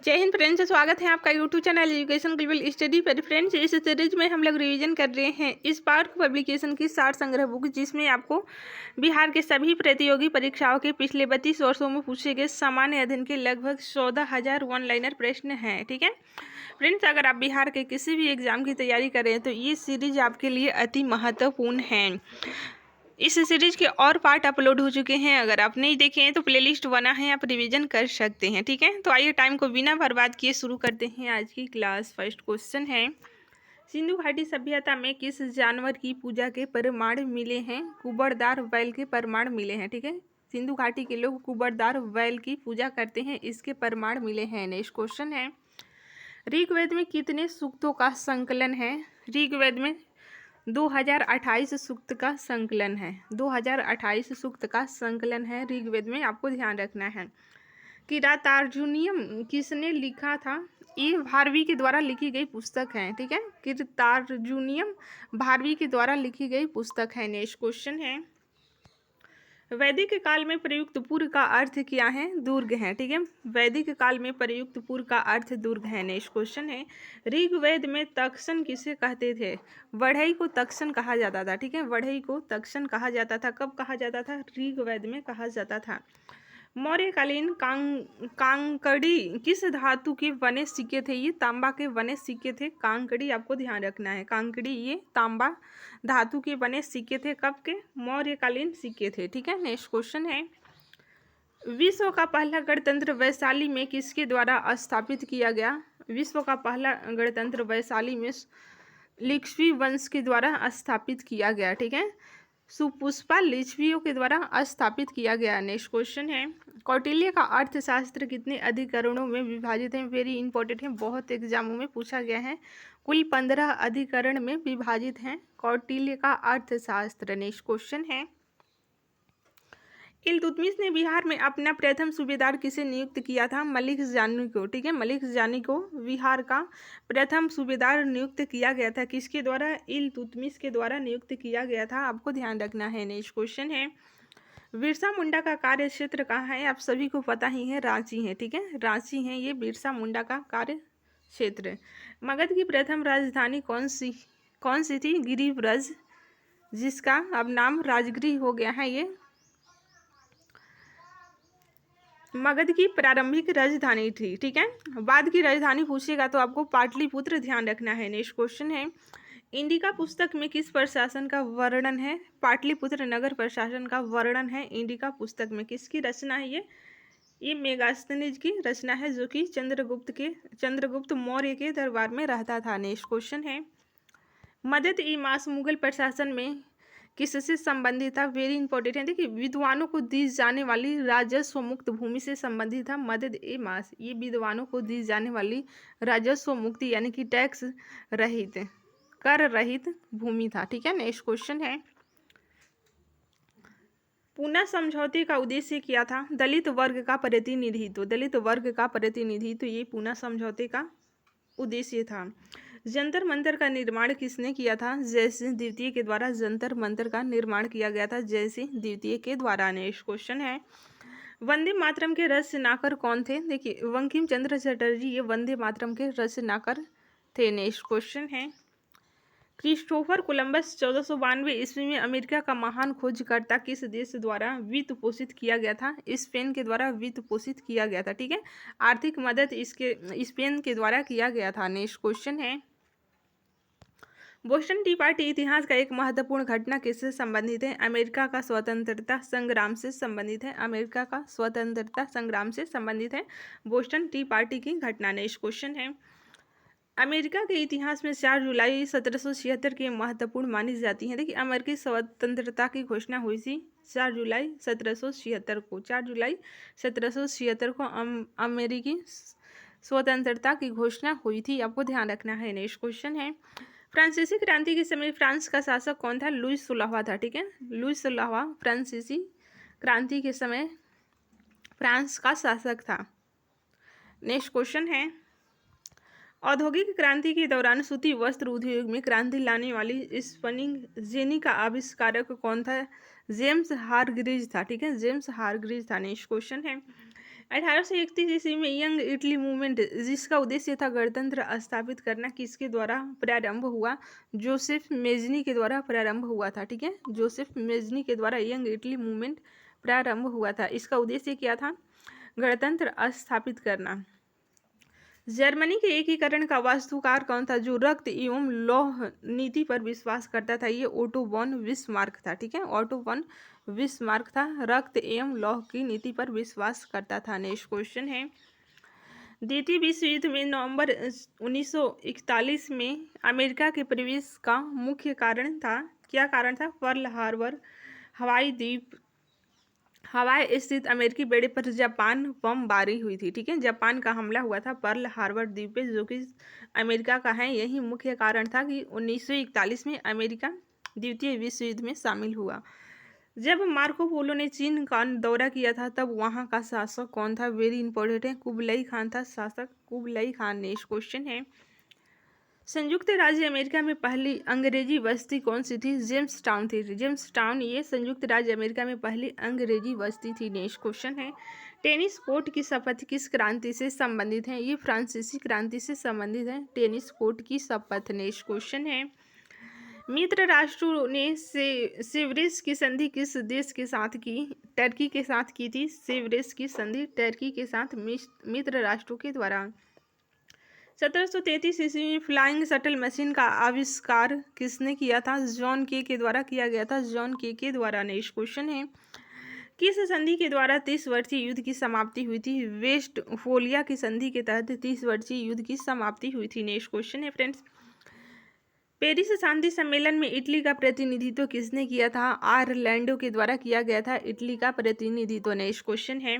जय हिंद फ्रेंड्स, स्वागत है आपका YouTube channel education global study पर। फ्रेंड्स, इस सीरीज में हम लोग रिवीजन कर रहे हैं इस पार्क पब्लिकेशन की सार संग्रह बुक, जिसमें आपको बिहार के सभी प्रतियोगी परीक्षाओं के पिछले 32 वर्षों में पूछे गए सामान्य अध्ययन के लगभग 14,000 वन लाइनर प्रश्न हैं। ठीक है फ्रेंड्स, अगर आप बिहार के किसी भी एग्जाम की तैयारी कर रहे हैं तो ये सीरीज आपके लिए अति महत्वपूर्ण है। इस सीरीज के और पार्ट अपलोड हो चुके हैं, अगर आप नहीं देखे हैं तो प्लेलिस्ट बना है, आप रिवीजन कर सकते हैं। ठीक है, तो आइए टाइम को बिना बर्बाद किए शुरू करते हैं आज की क्लास। फर्स्ट क्वेश्चन है, सिंधु घाटी सभ्यता में किस जानवर की पूजा के प्रमाण मिले हैं? कुबड़दार बैल के प्रमाण मिले हैं। ठीक है, सिंधु घाटी के लोग कुबड़दार बैल की पूजा करते हैं, इसके प्रमाण मिले हैं। नेक्स्ट क्वेश्चन है, ऋग्वेद में कितने सूक्तों का संकलन है? ऋग्वेद में 2028 सूक्त का संकलन है। 2028 सूक्त का संकलन है ऋग्वेद में, आपको ध्यान रखना है। किरातार्जुनीयम किसने लिखा था? ये भारवी के द्वारा लिखी गई पुस्तक है। ठीक है, किरातार्जुनीयम भारवी के द्वारा लिखी गई पुस्तक है। नेक्स्ट क्वेश्चन है, वैदिक काल में प्रयुक्त पुर का अर्थ क्या है? दुर्ग है। ठीक है, वैदिक काल में प्रयुक्त पुर का अर्थ दुर्ग है। नेक्स्ट क्वेश्चन है, ऋग्वेद में तक्षण किसे कहते थे? बढ़ई को तक्षण कहा जाता था। ठीक है, बढ़ई को तक्षण कहा जाता था। कब कहा जाता था? ऋग्वेद में कहा जाता था। मौर्यकालीन कांकड़ी किस धातु के बने सिक्के थे? ये तांबा के बने सिक्के थे। कांकड़ी आपको ध्यान रखना है, कांकड़ी ये तांबा धातु के बने सिक्के थे। कब के? मौर्यकालीन सिक्के थे। ठीक है, नेक्स्ट क्वेश्चन है, विश्व का पहला गणतंत्र वैशाली में किसके द्वारा स्थापित किया गया? विश्व का पहला गणतंत्र वैशाली में लिच्छवी वंश के द्वारा स्थापित किया गया। ठीक है, सुपुष्पा लिच्छवियों के द्वारा स्थापित किया गया। नेक्स्ट क्वेश्चन है, कौटिल्य का अर्थशास्त्र कितने अधिकरणों में विभाजित है? वेरी इंपॉर्टेंट है, बहुत एग्जामों में पूछा गया है। कुल 15 अधिकरण में विभाजित है कौटिल्य का अर्थशास्त्र। नेक्स्ट क्वेश्चन है, इल्तुतमिश ने बिहार में अपना प्रथम सूबेदार किसे नियुक्त किया था? मलिक जानी को। ठीक है, मलिक जानी को बिहार का प्रथम सूबेदार नियुक्त किया गया था। किसके द्वारा? इल्तुतमिश के द्वारा नियुक्त किया गया था, आपको ध्यान रखना है। नेक्स्ट क्वेश्चन है, बिरसा मुंडा का कार्य क्षेत्र कहाँ है? आप सभी को पता ही है, रांची है। ठीक है, रांची है ये बिरसा मुंडा का कार्य क्षेत्र। मगध की प्रथम राजधानी कौन सी थी? गिरिब्रज, जिसका अब नाम राजगृह हो गया है। ये मगध की प्रारंभिक राजधानी थी। ठीक है, बाद की राजधानी पूछेगा तो आपको पाटलिपुत्र ध्यान रखना है। नेक्स्ट क्वेश्चन है, इंडिका पुस्तक में किस प्रशासन का वर्णन है? पाटलिपुत्र नगर प्रशासन का वर्णन है इंडिका पुस्तक में। किसकी रचना है ये मेगास्थनीज की रचना है, जो कि चंद्रगुप्त मौर्य के दरबार में रहता था। नेक्स्ट क्वेश्चन है, मदद ई मास मुगल प्रशासन में किससे संबंधित था? वेरी इंपॉर्टेंट है, देखिए, विद्वानों को दी जाने वाली राजस्व मुक्त भूमि से संबंधित था मदद ए मास। ये विद्वानों को दी जाने वाली राजस्व मुक्ति यानी कि टैक्स रहित, कर रहित भूमि था। ठीक है, नेक्स्ट क्वेश्चन है, पूना समझौते का उद्देश्य क्या था? दलित वर्ग का प्रतिनिधित्व। दलित वर्ग का प्रतिनिधित्व ये पूना समझौते का उद्देश्य था। जंतर मंतर का निर्माण किसने किया था? जयसिंह द्वितीय के द्वारा जंतर मंतर का निर्माण किया गया था, जयसिंह द्वितीय के द्वारा। नेक्स्ट क्वेश्चन है, वंदे मातरम के रचनाकार कौन थे? देखिए, बंकिम चंद्र चटर्जी ये वंदे मातरम के रचनाकार थे। नेक्स्ट क्वेश्चन है, क्रिस्टोफर कोलंबस 1492 ईस्वी में अमेरिका का महान खोजकर्ता किस देश द्वारा वित्त पोषित किया गया था? स्पेन के द्वारा वित्त पोषित किया गया था। ठीक है, आर्थिक मदद इसके स्पेन के द्वारा किया गया था। नेक्स्ट क्वेश्चन है, बोस्टन टी पार्टी इतिहास का एक महत्वपूर्ण घटना किससे संबंधित है? अमेरिका का स्वतंत्रता संग्राम से संबंधित है। अमेरिका का स्वतंत्रता संग्राम से संबंधित है बोस्टन टी पार्टी की घटना। नेक्स्ट क्वेश्चन है, अमेरिका के इतिहास में 4 जुलाई 1776 की महत्वपूर्ण मानी जाती है। देखिए, अमेरिकी स्वतंत्रता की घोषणा हुई थी 4 जुलाई 1776 को। 4 जुलाई 1776 को अमेरिकी स्वतंत्रता की घोषणा हुई थी, आपको ध्यान रखना है। नेक्स्ट क्वेश्चन है, फ्रांसीसी क्रांति के समय फ्रांस का शासक कौन था? लुई 16वां था। ठीक है, लुई 16वां फ्रांसीसी क्रांति के समय फ्रांस का शासक था। नेक्स्ट क्वेश्चन है, औद्योगिक क्रांति के दौरान सूती वस्त्र उद्योग में क्रांति लाने वाली स्पिनिंग जेनी का आविष्कारक कौन था? जेम्स हारग्रीव्स था। ठीक है, जेम्स हारग्रीव्स था। नेक्स्ट क्वेश्चन है, 1831 ईस्वी में यंग इटली मूवमेंट, जिसका उद्देश्य था गणतंत्र स्थापित करना, किसके द्वारा प्रारंभ हुआ? जोसेफ मेजनी के द्वारा प्रारंभ हुआ था। ठीक है, जोसेफ मेजनी के द्वारा यंग इटली मूवमेंट प्रारंभ हुआ था। इसका उद्देश्य क्या था? गणतंत्र स्थापित करना। जर्मनी के एकीकरण का वास्तुकार कौन था? जो रक्त एवं लौह नीति पर विश्वास करता था, ये ओटो वॉन बिस्मार्क था। ठीक है, ओटो वॉन बिस्मार्क था, रक्त एवं लौह की नीति पर विश्वास करता था। नेक्स्ट क्वेश्चन है, द्वितीय विश्व युद्ध में नवंबर 1941 में अमेरिका के प्रवेश का मुख्य कारण था, क्या कारण था? पर्ल हार्बर हवाई द्वीप, हवाई स्थित अमेरिकी बेड़े पर जापान बमबारी हुई थी। ठीक है, जापान का हमला हुआ था पर्ल हार्बर द्वीप पे, जो कि अमेरिका का है। यही मुख्य कारण था कि 1941 में अमेरिका द्वितीय विश्व युद्ध में शामिल हुआ। जब मार्को पोलो ने चीन का दौरा किया था, तब वहां का शासक कौन था? वेरी इंपॉर्टेंट है, कुबलई खान था शासक, कुबलई खान। नेक्स्ट क्वेश्चन है, संयुक्त राज्य अमेरिका में पहली अंग्रेजी बस्ती कौन सी थी? जेम्स टाउन थी। जेम्स टाउन ये संयुक्त राज्य अमेरिका में पहली अंग्रेजी बस्ती थी। नेक्स्ट क्वेश्चन है, टेनिस कोर्ट की शपथ किस क्रांति से संबंधित है? ये फ्रांसीसी क्रांति से संबंधित है, टेनिस कोर्ट की शपथ। नेक्स्ट क्वेश्चन है, मित्र राष्ट्रों ने सेवरेस की संधि किस देश के साथ की? टर्की के साथ की थी। सेवरेस की संधि टर्की के साथ मित्र राष्ट्रों के द्वारा। 1733 ईस्वी में फ्लाइंग शटल मशीन का आविष्कार किसने किया था? जॉन के द्वारा किया गया था, जॉन के द्वारा। नेक्स्ट क्वेश्चन है, किस संधि के द्वारा 30 वर्षीय युद्ध की समाप्ति हुई थी? वेस्टफोलिया की संधि के तहत 30 वर्षीय युद्ध की समाप्ति हुई थी। नेक्स्ट क्वेश्चन है फ्रेंड्स, पेरिस शांति सम्मेलन में इटली का प्रतिनिधित्व किसने किया था? आयरलैंडो के द्वारा किया गया था इटली का प्रतिनिधित्व। नेक्स्ट क्वेश्चन है,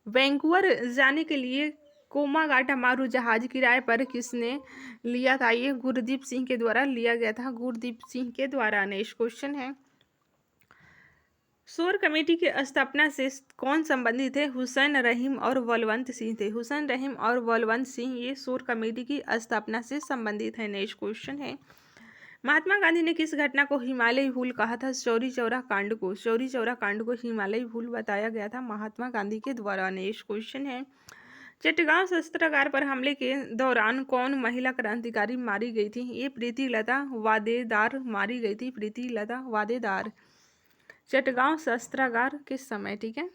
वैंकूवर जाने के लिए कोमागाटा मारू जहाज किराए पर किसने लिया था? ये गुरदीप सिंह के द्वारा लिया गया था, गुरदीप सिंह के द्वारा। नेक्स्ट क्वेश्चन है, शोर कमेटी की स्थापना से कौन संबंधित है? हुसैन रहीम और बलवंत सिंह थे। हुसैन रहीम और बलवंत सिंह ये शोर कमेटी की स्थापना से संबंधित है। नेक्स्ट क्वेश्चन है, महात्मा गांधी ने किस घटना को हिमालयी भूल कहा था? चौरी चौरा कांड को, चौरी चौरा कांड को हिमालयी भूल बताया गया था महात्मा गांधी के द्वारा। नेक्स्ट क्वेश्चन है, चटगांव शस्त्रागार पर हमले के दौरान कौन महिला क्रांतिकारी मारी गई थी? ये प्रीति लता वादेदार मारी गई थी, प्रीति लता वादेदार, चटगांव शस्त्रागार के समय। ठीक है,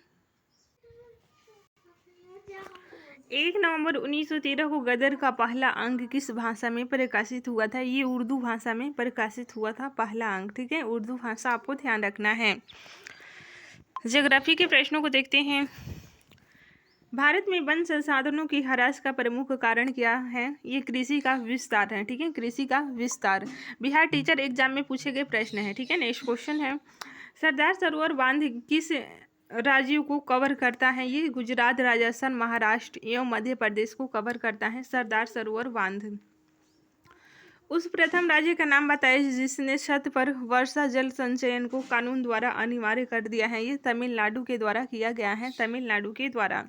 1 नवंबर 1913 को गदर का पहला अंक किस भाषा में प्रकाशित हुआ था? ये उर्दू भाषा में प्रकाशित हुआ था पहला अंक। ठीक है, उर्दू भाषा आपको ध्यान रखना है। ज्योग्राफी के प्रश्नों को देखते हैं, भारत में वन संसाधनों की ह्रास का प्रमुख कारण क्या है? ये कृषि का विस्तार है। ठीक है, कृषि का विस्तार। बिहार टीचर एग्जाम में पूछे गए प्रश्न है। ठीक है, नेक्स्ट क्वेश्चन है, सरदार सरोवर बांध किस राज्यों को कवर करता है? ये गुजरात, राजस्थान, महाराष्ट्र एवं मध्य प्रदेश को कवर करता है सरदार सरोवर बांध। उस प्रथम राज्य का नाम बताइए जिसने छत पर वर्षा जल संचयन को कानून द्वारा अनिवार्य कर दिया है? ये तमिलनाडु के द्वारा किया गया है, तमिलनाडु के द्वारा।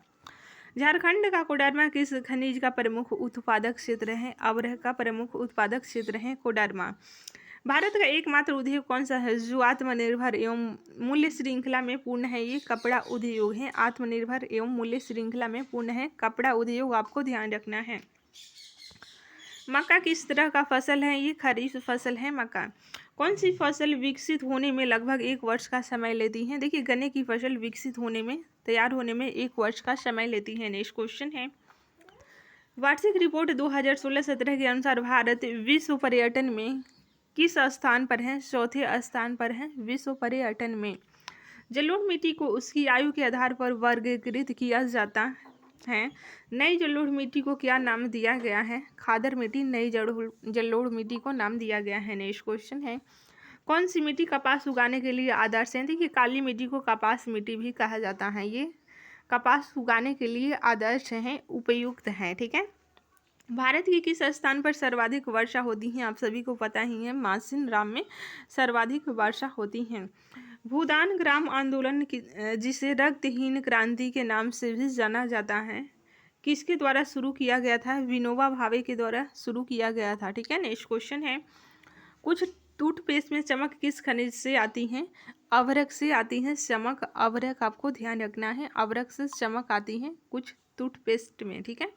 झारखंड का कोडरमा किस खनिज का प्रमुख उत्पादक क्षेत्र है? अवरह का प्रमुख उत्पादक क्षेत्र है कोडरमा। भारत का एकमात्र उद्योग कौन सा है जो आत्मनिर्भर एवं मूल्य श्रृंखला में पूर्ण है? ये कपड़ा उद्योग है, आत्मनिर्भर एवं मूल्य श्रृंखला में पूर्ण है कपड़ा उद्योग, आपको ध्यान रखना है। मक्का किस तरह का फसल है? ये खरीफ फसल है मक्का। कौन सी फसल विकसित होने में लगभग 1 वर्ष का समय लेती है? देखिए, गन्ने की फसल विकसित होने में, तैयार होने में 1 वर्ष का समय लेती है। नेक्स्ट क्वेश्चन है, वार्षिक रिपोर्ट 2016-17 के अनुसार भारत विश्व पर्यटन में किस स्थान पर है? चौथे स्थान पर है विश्व पर्यटन में। जलोढ़ मिट्टी को उसकी आयु के आधार पर वर्गीकृत किया जाता है। नई जलोढ़ मिट्टी को क्या नाम दिया गया है? खादर मिट्टी नई जलोढ़ मिट्टी को नाम दिया गया है। नेक्स्ट क्वेश्चन है, कौन सी मिट्टी कपास उगाने के लिए आदर्श है? देखिए, काली मिट्टी को कपास मिट्टी भी कहा जाता है, ये कपास उगाने के लिए आदर्श है, उपयुक्त है। ठीक है, भारत के किस स्थान पर सर्वाधिक वर्षा होती है? आप सभी को पता ही है, मासिन राम में सर्वाधिक वर्षा होती है। भूदान ग्राम आंदोलन जिसे रक्तहीन क्रांति के नाम से भी जाना जाता है, किसके द्वारा शुरू किया गया था? विनोबा भावे के द्वारा शुरू किया गया था। ठीक है, नेक्स्ट क्वेश्चन है, कुछ टूथपेस्ट में चमक किस खनिज से आती है? अभ्रक से आती है चमक। अभ्रक आपको ध्यान रखना है, अभ्रक से चमक आती है कुछ टूथपेस्ट में, ठीक है।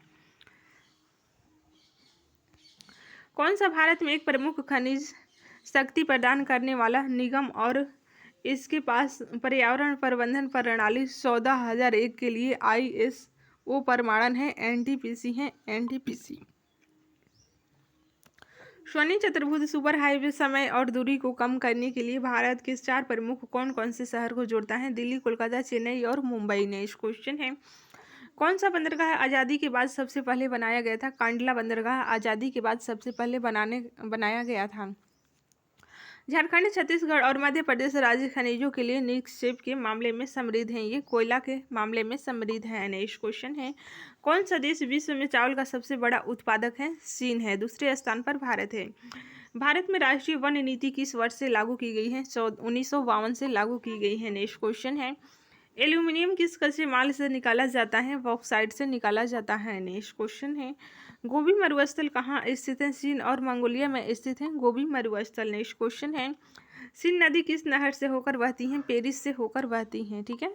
कौन सा भारत में एक प्रमुख खनिज शक्ति प्रदान करने वाला निगम और इसके पास पर्यावरण प्रबंधन प्रणाली 14001 के लिए ISO प्रमाणन है? NTPC है, NTPC। शनि चतुर्भुज सुपर हाईवे समय और दूरी को कम करने के लिए भारत के 4 प्रमुख कौन कौन से शहर को जोड़ता है? दिल्ली, कोलकाता, चेन्नई और मुंबई। नेक्स्ट क्वेश्चन है, कौन सा बंदरगाह आज़ादी के बाद सबसे पहले बनाया गया था? कांडला बंदरगाह आज़ादी के बाद सबसे पहले बनाया गया था। झारखंड, छत्तीसगढ़ और मध्य प्रदेश राज्य खनिजों के लिए निक्षेप के मामले में समृद्ध हैं। ये कोयला के मामले में समृद्ध है। नेक्स्ट क्वेश्चन है, कौन सा देश विश्व में चावल का सबसे बड़ा उत्पादक है? चीन है। दूसरे स्थान पर भारत है। भारत में राष्ट्रीय वन नीति किस वर्ष से लागू की गई है? 1952 से लागू की गई है। नेक्स्ट क्वेश्चन है, एल्यूमिनियम किस कच्चे माल से निकाला जाता है? बॉक्साइट से निकाला जाता है। नेक्स्ट क्वेश्चन है, गोबी मरुस्थल कहाँ स्थित है? चीन और मंगोलिया में स्थित है गोबी मरुस्थल। नेक्स्ट क्वेश्चन है, सिंध नदी किस नहर से होकर बहती है? पेरिस से होकर बहती है, ठीक है।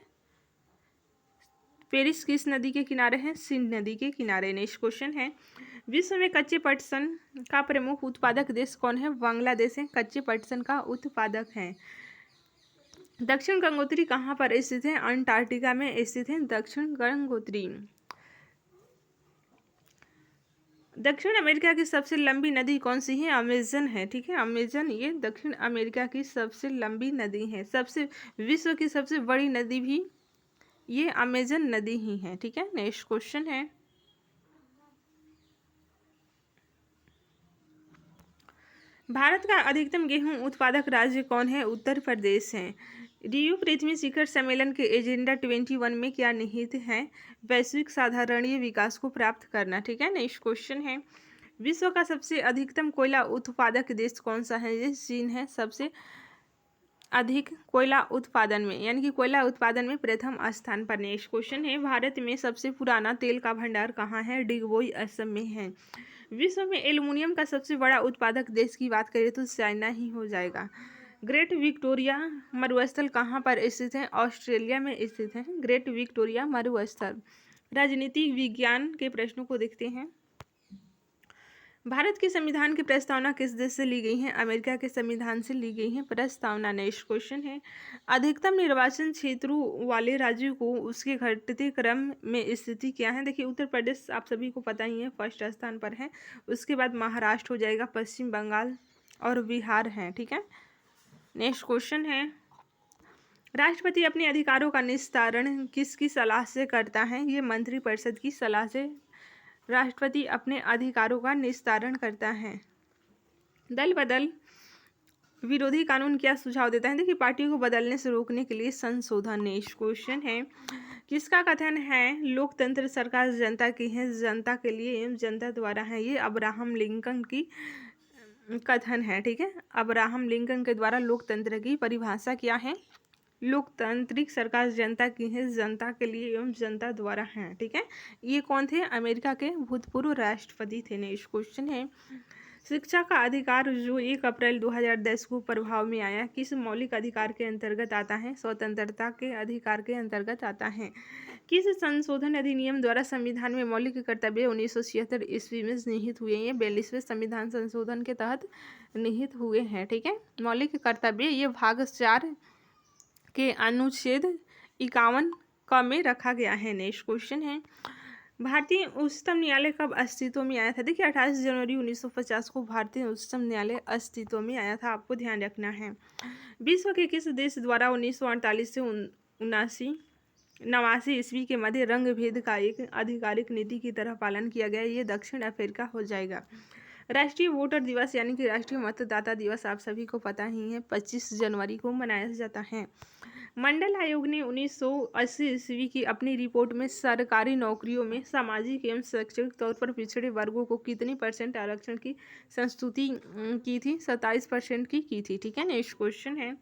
पेरिस किस नदी के किनारे है? सिंध नदी के किनारे। नेक्स्ट क्वेश्चन है, विश्व में कच्चे पटसन का प्रमुख उत्पादक देश कौन है? बांग्लादेश है, कच्चे पटसन का उत्पादक है। दक्षिण गंगोत्री कहाँ पर स्थित है? अंटार्कटिका में स्थित है दक्षिण गंगोत्री। दक्षिण अमेरिका की सबसे लंबी नदी कौन सी है? अमेजन है, ठीक है, अमेजन ये दक्षिण अमेरिका की सबसे लंबी नदी है। विश्व की सबसे बड़ी नदी भी ये अमेजन नदी ही है, ठीक है। नेक्स्ट क्वेश्चन है, भारत का अधिकतम गेहूं उत्पादक राज्य कौन है? उत्तर प्रदेश है। रियो पृथ्वी शिखर सम्मेलन के एजेंडा 21 में क्या निहित है? वैश्विक साधारणीय विकास को प्राप्त करना, ठीक है। नेक्स्ट क्वेश्चन है, विश्व का सबसे अधिकतम कोयला उत्पादक देश कौन सा है? ये चीन है, सबसे अधिक कोयला उत्पादन में, यानी कि कोयला उत्पादन में प्रथम स्थान पर। नेक्स्ट क्वेश्चन है, भारत में सबसे पुराना तेल का भंडार कहाँ है? डिगबोई असम में है। विश्व में एल्युमिनियम का सबसे बड़ा उत्पादक देश की बात करें तो चाइना ही हो जाएगा। ग्रेट विक्टोरिया मरुस्थल कहाँ पर स्थित है? ऑस्ट्रेलिया में स्थित है ग्रेट विक्टोरिया मरुस्थल। राजनीतिक विज्ञान के प्रश्नों को देखते हैं। भारत के संविधान की प्रस्तावना किस देश से ली गई है? अमेरिका के संविधान से ली गई है प्रस्तावना। नेक्स्ट क्वेश्चन है, अधिकतम निर्वाचन क्षेत्रों वाले राज्यों को उसके घटते क्रम में स्थिति क्या है? देखिए, उत्तर प्रदेश आप सभी को पता ही है फर्स्ट स्थान पर है, उसके बाद महाराष्ट्र हो जाएगा, पश्चिम बंगाल और बिहार है, ठीक है। नेक्स्ट क्वेश्चन है, राष्ट्रपति अपने अधिकारों का निस्तारण किसकी सलाह से करता है? ये मंत्रिपरिषद की सलाह से राष्ट्रपति अपने अधिकारों का निस्तारण करता है। दल बदल विरोधी कानून क्या सुझाव देता है? देखिए, पार्टी को बदलने से रोकने के लिए संशोधन। नेक्स्ट क्वेश्चन है, किसका कथन है लोकतंत्र सरकार जनता की है, जनता के लिए एवं जनता द्वारा है? ये अब्राहम लिंकन की कथन है, ठीक है। अब्राहम लिंकन के द्वारा लोकतंत्र की परिभाषा क्या है? लोकतांत्रिक सरकार जनता की है, जनता के लिए एवं जनता द्वारा है, ठीक है। ये कौन थे? अमेरिका के भूतपूर्व राष्ट्रपति थे। नेक्स्ट क्वेश्चन है, शिक्षा का अधिकार जो 1 अप्रैल 2010 को प्रभाव में आया किस मौलिक अधिकार के अंतर्गत आता है? स्वतंत्रता के अधिकार के अंतर्गत आता है। किस संशोधन अधिनियम द्वारा संविधान में मौलिक कर्तव्य 1976 ईस्वी में निहित हुए? ये 42वें संविधान संशोधन के तहत निहित हुए हैं, ठीक है। मौलिक कर्तव्य ये भाग 4 के अनुच्छेद 51 क में रखा गया है। नेक्स्ट क्वेश्चन है, भारतीय उच्चतम न्यायालय कब अस्तित्व में आया था? देखिए, 28 जनवरी 1950 को भारतीय उच्चतम न्यायालय अस्तित्व में आया था, आपको ध्यान रखना है। विश्व के किस देश द्वारा 1948 से 89 ईस्वी के मध्य रंग भेद का एक आधिकारिक नीति की तरह पालन किया गया? ये दक्षिण अफ्रीका हो जाएगा। राष्ट्रीय वोटर दिवस यानी कि राष्ट्रीय मतदाता दिवस आप सभी को पता ही है 25 जनवरी को मनाया जाता है। मंडल आयोग ने 1980 ईस्वी की अपनी रिपोर्ट में सरकारी नौकरियों में सामाजिक एवं शैक्षणिक तौर पर पिछड़े वर्गों को कितनी % आरक्षण की संस्तुति की थी? 27% की थी, ठीक है। नेक्स्ट क्वेश्चन है,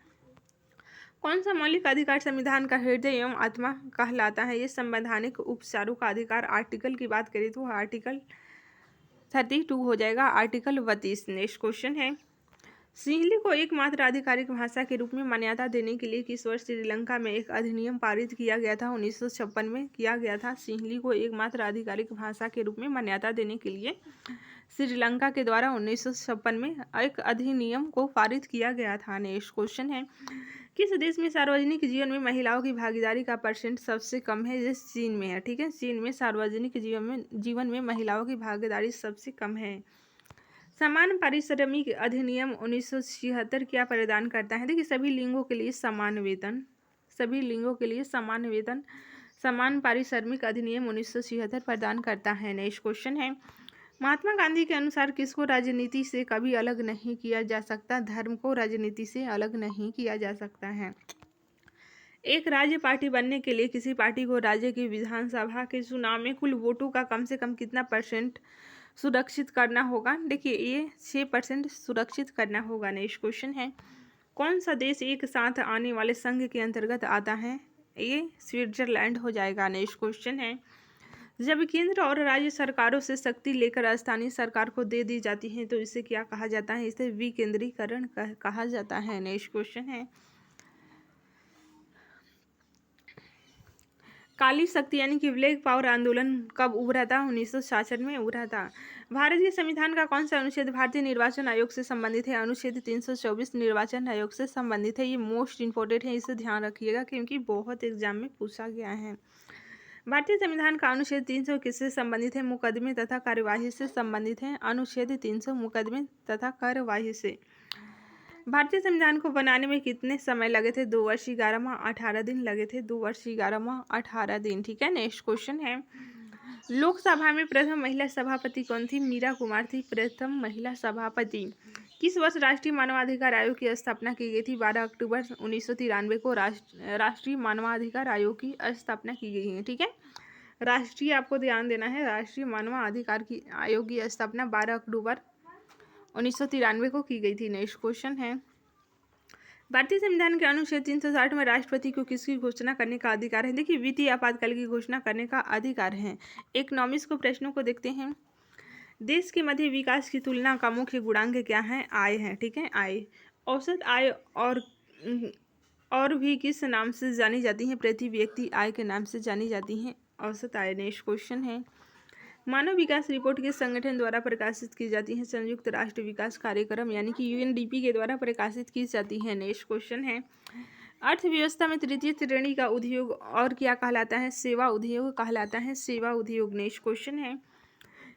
कौन सा मौलिक अधिकार संविधान का हृदय एवं आत्मा कहलाता है? ये संवैधानिक उपचारों का अधिकार। आर्टिकल की बात करें तो आर्टिकल 32 हो जाएगा, आर्टिकल 32। नेक्स्ट क्वेश्चन है, सिंहली को एकमात्र आधिकारिक भाषा के रूप में मान्यता देने के लिए किस वर्ष श्रीलंका में एक अधिनियम पारित किया गया था? 1956 में किया गया था। सिंहली को एकमात्र आधिकारिक भाषा के रूप में मान्यता देने के लिए श्रीलंका के द्वारा 1956 में एक अधिनियम को पारित किया गया था। नेक्स्ट क्वेश्चन है, किस देश में सार्वजनिक जीवन में महिलाओं की भागीदारी का परसेंट सबसे कम है? ये चीन में है। ठीक है, चीन में सार्वजनिक जीवन में महिलाओं की भागीदारी सबसे कम है। समान पारिश्रमिक अधिनियम 1976 क्या प्रदान करता है? देखिए, सभी लिंगों के लिए समान वेतन, सभी लिंगों के लिए समान वेतन समान पारिश्रमिक अधिनियम 1976 प्रदान करता है। नेक्स्ट क्वेश्चन है, महात्मा गांधी के अनुसार किसको राजनीति से कभी अलग नहीं किया जा सकता? धर्म को राजनीति से अलग नहीं किया जा सकता है। एक राज्य पार्टी बनने के लिए किसी पार्टी को राज्य की विधानसभा के चुनाव में कुल वोटों का कम से कम कितना परसेंट सुरक्षित करना होगा? देखिए, ये 6% सुरक्षित करना होगा। नेक्स्ट क्वेश्चन है, कौन सा देश एक साथ आने वाले संघ के अंतर्गत आता है? ये स्विट्जरलैंड हो जाएगा। नेक्स्ट क्वेश्चन है, जब केंद्र और राज्य सरकारों से शक्ति लेकर स्थानीय सरकार को दे दी जाती है तो इसे क्या कहा जाता है? इसे विकेंद्रीकरण कहा जाता है। नेक्स्ट क्वेश्चन है, काली शक्ति यानी कि ब्लैक पावर आंदोलन कब उभरा था? 1966 में उभरा था। भारत के संविधान का कौन सा अनुच्छेद भारतीय निर्वाचन आयोग से संबंधित है? अनुच्छेद 324 निर्वाचन आयोग से संबंधित है। ये मोस्ट इंपॉर्टेंट है, इसे ध्यान रखिएगा क्योंकि बहुत एग्जाम में पूछा गया है। भारतीय संविधान का अनुच्छेद 300 किससे संबंधित है? मुकदमे तथा कार्यवाही से संबंधित है। अनुच्छेद 300 मुकदमे तथा कार्यवाही से। भारतीय संविधान को बनाने में कितने समय लगे थे? 2 वर्ष 11 माह 18 दिन लगे थे। 2 वर्ष 11 माह 18 दिन। ठीक है, नेक्स्ट क्वेश्चन है, लोकसभा में प्रथम महिला सभापति कौन थी? मीरा कुमार थी प्रथम महिला सभापति। किस वर्ष राष्ट्रीय मानवाधिकार आयोग की स्थापना की गई थी? 12 अक्टूबर 1993 को राष्ट्रीय मानवाधिकार आयोग की स्थापना की गई है। ठीक है, राष्ट्रीय आपको ध्यान देना है, राष्ट्रीय मानवाधिकार की आयोग की स्थापना 12 अक्टूबर 1993 को की गई थी। नेक्स्ट क्वेश्चन है, भारतीय संविधान के अनुच्छेद 360 में राष्ट्रपति को किसकी घोषणा करने का अधिकार है? देखिए, वित्तीय आपातकाल की घोषणा करने का अधिकार है। इकोनॉमिक्स को प्रश्नों को देखते हैं, देश के मध्य विकास की तुलना का मुख्य गुणांक क्या है? आय है। ठीक है, आय। औसत आय और भी किस नाम से जानी जाती है? प्रति व्यक्ति आय के नाम से जानी जाती है औसत आय। नेक्स्ट क्वेश्चन है, मानव विकास रिपोर्ट किस संगठन द्वारा प्रकाशित की जाती है? संयुक्त राष्ट्र विकास कार्यक्रम यानी कि यूएनडीपी के द्वारा प्रकाशित की जाती है। नेक्स्ट क्वेश्चन है, अर्थव्यवस्था में तृतीय श्रेणी का उद्योग और क्या कहलाता है? सेवा उद्योग कहलाता है, सेवा उद्योग। नेक्स्ट क्वेश्चन है,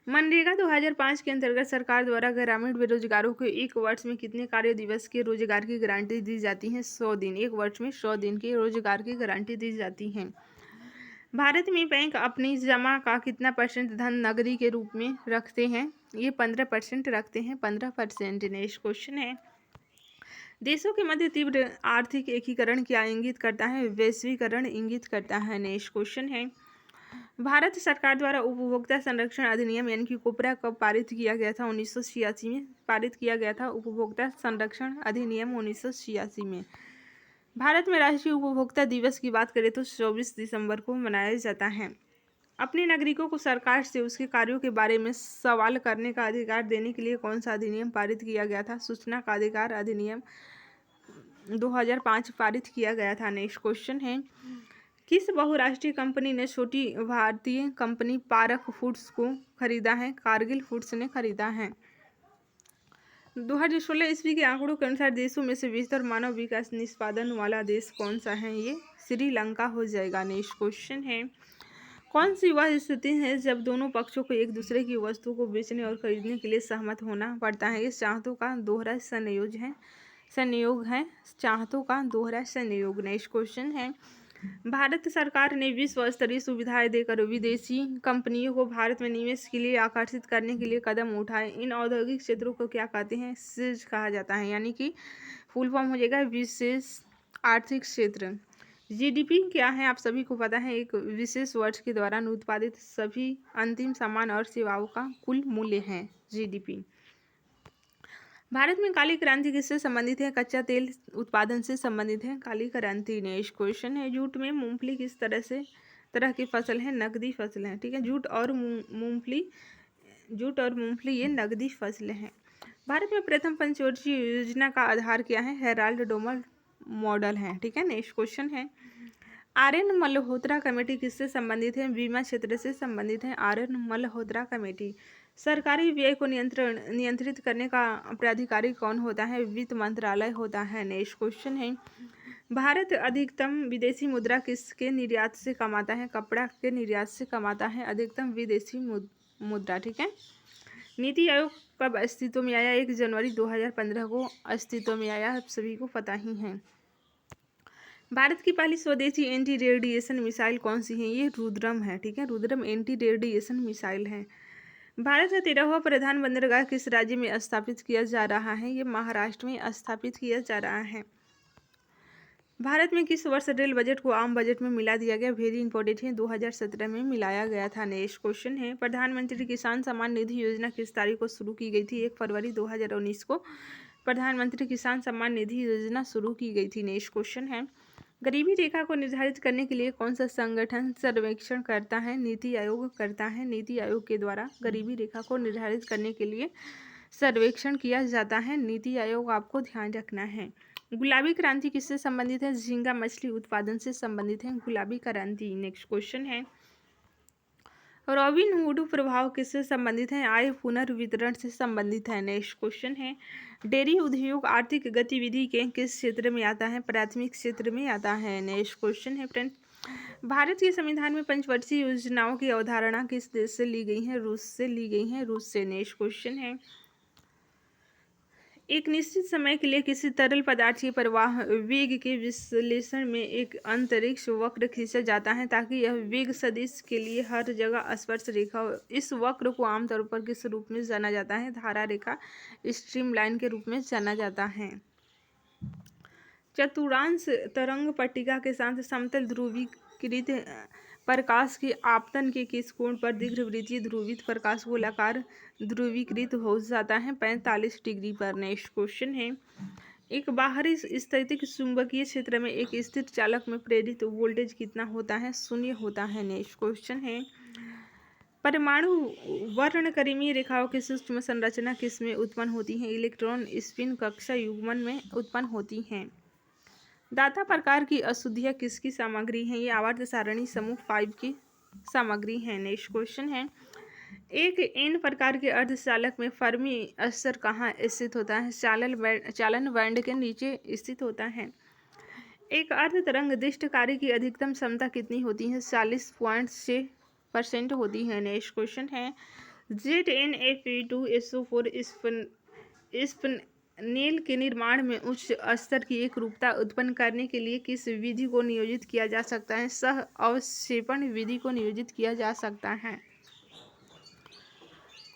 मनरेगा 2005 के अंतर्गत सरकार द्वारा ग्रामीण बेरोजगारों को एक वर्ष में कितने कार्य दिवस के रोजगार की गारंटी दी जाती है? 100 दिन। एक वर्ष में 100 दिन के रोजगार की गारंटी दी जाती है। भारत में बैंक अपनी जमा का कितना परसेंट धन नकदी के रूप में रखते हैं? ये 15% रखते हैं, 15%। नेक्स्ट क्वेश्चन है, देशों के मध्य तीव्र आर्थिक एकीकरण क्या इंगित करता है? वैश्वीकरण इंगित करता है। नेक्स्ट क्वेश्चन है, भारत सरकार द्वारा उपभोक्ता संरक्षण अधिनियम यानी कि कोपरा कब पारित किया गया था? 1986 में पारित किया गया था उपभोक्ता संरक्षण अधिनियम 1986 में। भारत में राष्ट्रीय उपभोक्ता दिवस की बात करें तो 24 दिसंबर को मनाया जाता है। अपने नागरिकों को सरकार से उसके कार्यों के बारे में सवाल करने का अधिकार देने के लिए कौन सा अधिनियम पारित किया गया था? सूचना का अधिकार अधिनियम 2005 पारित किया गया था। नेक्स्ट क्वेश्चन है, किस बहुराष्ट्रीय कंपनी ने छोटी भारतीय कंपनी पारक फूड्स को खरीदा है? कारगिल फूड्स ने खरीदा है। 2016 ईस्वी के आंकड़ों के अनुसार देशों में से बेहतर मानव विकास निष्पादन वाला देश कौन सा है? ये श्रीलंका हो जाएगा। नेक्स्ट क्वेश्चन है, कौन सी वह स्थिति है जब दोनों पक्षों को एक दूसरे की वस्तु को बेचने और खरीदने के लिए सहमत होना पड़ता है? ये चाहतों का दोहरा संयोग है, चाहतों का दोहरा संयोग। नेक्स्ट क्वेश्चन है, भारत सरकार ने विश्व स्तरीय सुविधाएं देकर विदेशी कंपनियों को भारत में निवेश के लिए आकर्षित करने के लिए कदम उठाए। इन औद्योगिक क्षेत्रों को क्या कहते हैं? सिज कहा जाता है, यानी कि फुल फॉर्म हो जाएगा विशेष आर्थिक क्षेत्र। जीडीपी क्या है? आप सभी को पता है, एक विशेष वर्ष के दौरान उत्पादित सभी अंतिम सामान और सेवाओं का कुल मूल्य है जीडीपी। भारत में काली क्रांति किससे संबंधित है? कच्चा तेल उत्पादन से संबंधित है काली क्रांति। नेक्स्ट क्वेश्चन है, जूट में मूंगफली किस तरह की फसल है? नकदी फसल है। ठीक है, जूट और मूंगफली ये नकदी फसल है। भारत में प्रथम पंचवर्षीय योजना का आधार क्या है? हेराल्ड डोमल मॉडल है। ठीक है, नेक्स्ट क्वेश्चन है, आर.एन. मल्होत्रा कमेटी किससे संबंधित है? बीमा क्षेत्र से संबंधित है आर.एन. मल्होत्रा कमेटी। सरकारी व्यय को नियंत्रित करने का प्राधिकारी कौन होता है? वित्त मंत्रालय होता है। नेक्स्ट क्वेश्चन है, भारत अधिकतम विदेशी मुद्रा किसके निर्यात से कमाता है? कपड़ा के निर्यात से कमाता है अधिकतम विदेशी मुद्रा। ठीक है, नीति आयोग कब अस्तित्व में आया? 1 जनवरी 2015 को अस्तित्व में आया, आप सभी को पता ही है। भारत की पहली स्वदेशी एंटी रेडिएशन मिसाइल कौन सी है? ये रुद्रम है। ठीक है, रुद्रम एंटी रेडिएशन मिसाइल है। भारत का 13वां प्रधान बंदरगाह किस राज्य में स्थापित किया जा रहा है? ये महाराष्ट्र में स्थापित किया जा रहा है। भारत में किस वर्ष रेल बजट को आम बजट में मिला दिया गया? वेरी इंपॉर्टेंट है, 2017 में मिलाया गया था। नेक्स्ट क्वेश्चन है, प्रधानमंत्री किसान सम्मान निधि योजना किस तारीख को शुरू की गई थी? 1 फरवरी 2019 को प्रधानमंत्री किसान सम्मान निधि योजना शुरू की गई थी। नेक्स्ट क्वेश्चन है, गरीबी रेखा को निर्धारित करने के लिए कौन सा संगठन सर्वेक्षण करता है? नीति आयोग करता है। नीति आयोग के द्वारा गरीबी रेखा को निर्धारित करने के लिए सर्वेक्षण किया जाता है। नीति आयोग आपको ध्यान रखना है। गुलाबी क्रांति किससे संबंधित है? झींगा मछली उत्पादन से संबंधित है गुलाबी क्रांति। नेक्स्ट क्वेश्चन है, रॉबिनहुड प्रभाव किससे संबंधित है? आय पुनर्वितरण से संबंधित है। नेक्स्ट क्वेश्चन है, डेयरी उद्योग आर्थिक गतिविधि के किस क्षेत्र में आता है? प्राथमिक क्षेत्र में आता है। नेक्स्ट क्वेश्चन है फ्रेंड्स, भारत के संविधान में पंचवर्षीय योजनाओं की अवधारणा किस देश से ली गई है? रूस से ली गई है, रूस से। नेक्स्ट क्वेश्चन है, एक निश्चित समय के लिए किसी तरल पदार्थ के प्रवाह वेग के विश्लेषण में एक अंतरिक्ष वक्र खींचा जाता है ताकि यह वेग सदिश के लिए हर जगह स्पर्श रेखा हो। इस वक्र को आमतौर पर किस रूप में जाना जाता है? धारा रेखा, स्ट्रीमलाइन के रूप में जाना जाता है। चतुर्थांश तरंग पट्टिका के साथ समतल ध्रुवीकृत प्रकाश के आपतन के किस कोण पर दीर्घवृत्तीय ध्रुवित प्रकाश गोलाकार ध्रुवीकृत हो जाता है? 45 डिग्री पर। नेक्स्ट क्वेश्चन है, एक बाहरी स्थैतिक चुंबकीय क्षेत्र में एक स्थिर चालक में प्रेरित वोल्टेज कितना होता है? 0 होता है। नेक्स्ट क्वेश्चन है, परमाणु वर्णक्रमीय रेखाओं की सूक्ष्म संरचना किस में उत्पन्न होती है? इलेक्ट्रॉन स्पिन कक्षा युग्मन में उत्पन्न होती हैं। दाता प्रकार की अशुद्धियाँ किसकी सामग्री है? ये आवर्त सारणी समूह 5 की सामग्री है। नेक्स्ट क्वेश्चन है, एक एन प्रकार के अर्धचालक में फर्मी स्तर कहाँ स्थित होता है? चालन बैंड के नीचे स्थित होता है। एक अर्ध तरंग दिष्ट कार्य की अधिकतम क्षमता कितनी होती है? 40.6% होती है। नेक्स्ट क्वेश्चन है, ZnFe2SO4 स्पनेल के निर्माण में उच्च स्तर की एक रूपता उत्पन्न करने के लिए किस विधि को नियोजित किया जा सकता है? सह अवक्षेपण विधि को नियोजित किया जा सकता है।